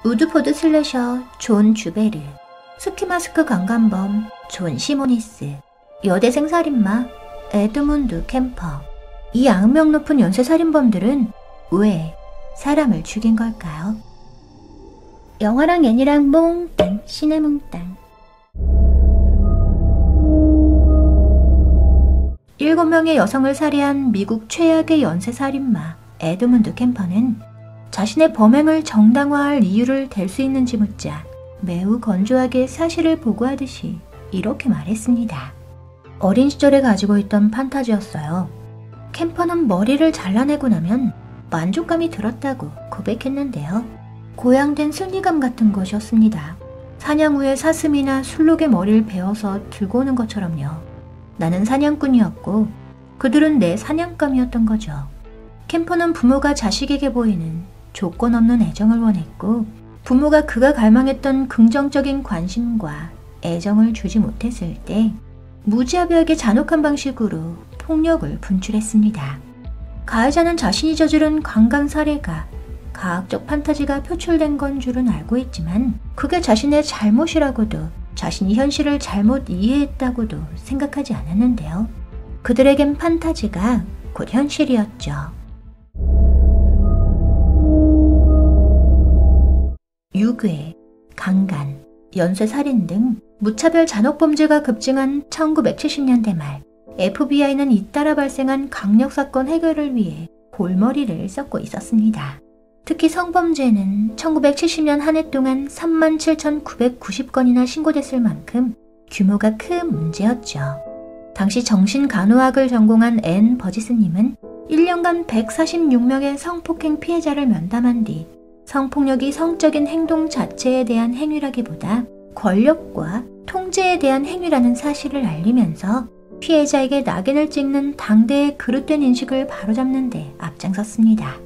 우드포드 슬래셔 존 주베르, 스키마스크 강간범 존 시모니스, 여대생 살인마 에드문드 캠퍼. 이 악명 높은 연쇄살인범들은 왜 사람을 죽인 걸까요? 영화랑 애니랑 몽땅 시네몽땅. 7명의 여성을 살해한 미국 최악의 연쇄살인마 에드문드 캠퍼는 자신의 범행을 정당화할 이유를 댈 수 있는지 묻자 매우 건조하게 사실을 보고하듯이 이렇게 말했습니다. 어린 시절에 가지고 있던 판타지였어요. 캠퍼는 머리를 잘라내고 나면 만족감이 들었다고 고백했는데요. 고양된 승리감 같은 것이었습니다. 사냥 후에 사슴이나 술록의 머리를 베어서 들고 오는 것처럼요. 나는 사냥꾼이었고 그들은 내 사냥감이었던 거죠. 캠퍼는 부모가 자식에게 보이는 조건 없는 애정을 원했고 부모가 그가 갈망했던 긍정적인 관심과 애정을 주지 못했을 때 무지하게 잔혹한 방식으로 폭력을 분출했습니다. 가해자는 자신이 저지른 강간 살해가 과학적 판타지가 표출된 건 줄은 알고 있지만 그게 자신의 잘못이라고도 자신이 현실을 잘못 이해했다고도 생각하지 않았는데요. 그들에겐 판타지가 곧 현실이었죠. 유괴, 강간, 연쇄살인 등 무차별 잔혹범죄가 급증한 1970년대 말, FBI는 잇따라 발생한 강력사건 해결을 위해 골머리를 썩고 있었습니다. 특히 성범죄는 1970년 한 해 동안 37,990건이나 신고됐을 만큼 규모가 큰 문제였죠. 당시 정신간호학을 전공한 앤 버지스님은 1년간 146명의 성폭행 피해자를 면담한 뒤 성폭력이 성적인 행동 자체에 대한 행위라기보다 권력과 통제에 대한 행위라는 사실을 알리면서 피해자에게 낙인을 찍는 당대의 그릇된 인식을 바로잡는 데 앞장섰습니다.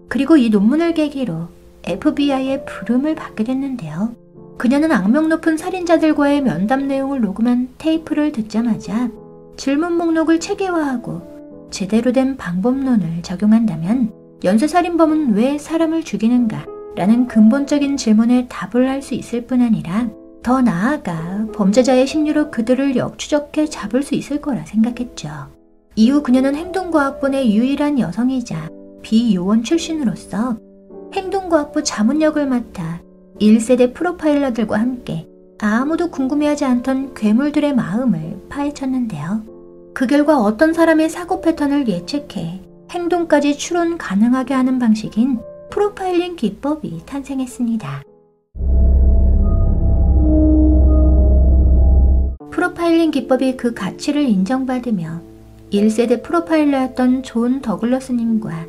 그리고 이 논문을 계기로 FBI의 부름을 받게 됐는데요. 그녀는 악명 높은 살인자들과의 면담 내용을 녹음한 테이프를 듣자마자 질문 목록을 체계화하고 제대로 된 방법론을 적용한다면 연쇄살인범은 왜 사람을 죽이는가? 라는 근본적인 질문에 답을 할 수 있을 뿐 아니라 더 나아가 범죄자의 심리로 그들을 역추적해 잡을 수 있을 거라 생각했죠. 이후 그녀는 행동과학본의 유일한 여성이자 비요원 출신으로서 행동과학부 자문역을 맡아 1세대 프로파일러들과 함께 아무도 궁금해하지 않던 괴물들의 마음을 파헤쳤는데요. 그 결과 어떤 사람의 사고 패턴을 예측해 행동까지 추론 가능하게 하는 방식인 프로파일링 기법이 탄생했습니다. 프로파일링 기법이 그 가치를 인정받으며 1세대 프로파일러였던 존 더글러스님과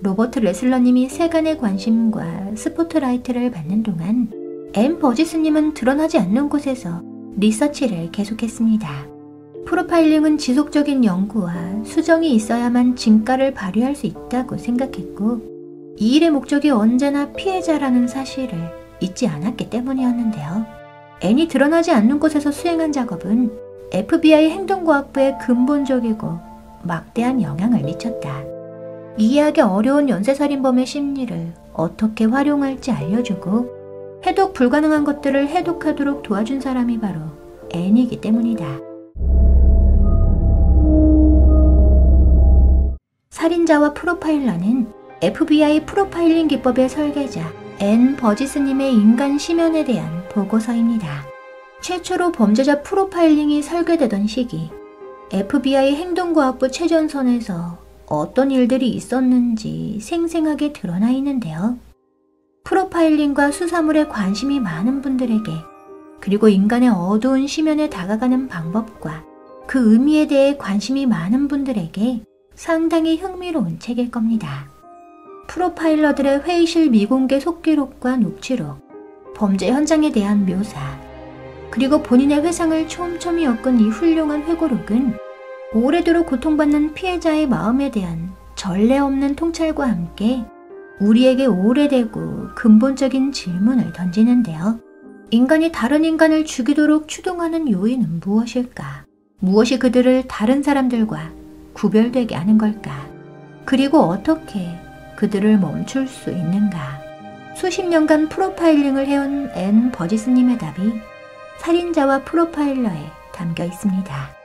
로버트 레슬러님이 세간의 관심과 스포트라이트를 받는 동안 앤 버지스님은 드러나지 않는 곳에서 리서치를 계속했습니다. 프로파일링은 지속적인 연구와 수정이 있어야만 진가를 발휘할 수 있다고 생각했고 이 일의 목적이 언제나 피해자라는 사실을 잊지 않았기 때문이었는데요. 앤이 드러나지 않는 곳에서 수행한 작업은 FBI 행동과학부에 근본적이고 막대한 영향을 미쳤다. 이해하기 어려운 연쇄살인범의 심리를 어떻게 활용할지 알려주고 해독 불가능한 것들을 해독하도록 도와준 사람이 바로 앤이기 때문이다. 살인자와 프로파일러는 FBI 프로파일링 기법의 설계자 앤 버지스님의 인간 심연에 대한 보고서입니다. 최초로 범죄자 프로파일링이 설계되던 시기, FBI 행동과학부 최전선에서 어떤 일들이 있었는지 생생하게 드러나 있는데요. 프로파일링과 수사물에 관심이 많은 분들에게 그리고 인간의 어두운 심연에 다가가는 방법과 그 의미에 대해 관심이 많은 분들에게 상당히 흥미로운 책일 겁니다. 프로파일러들의 회의실 미공개 속기록과 녹취록, 범죄 현장에 대한 묘사, 그리고 본인의 회상을 촘촘히 엮은 이 훌륭한 회고록은 오래도록 고통받는 피해자의 마음에 대한 전례 없는 통찰과 함께 우리에게 오래되고 근본적인 질문을 던지는데요. 인간이 다른 인간을 죽이도록 추동하는 요인은 무엇일까? 무엇이 그들을 다른 사람들과 구별되게 하는 걸까? 그리고 어떻게 그들을 멈출 수 있는가? 수십 년간 프로파일링을 해온 앤 버지스님의 답이 살인자와 프로파일러에 담겨 있습니다.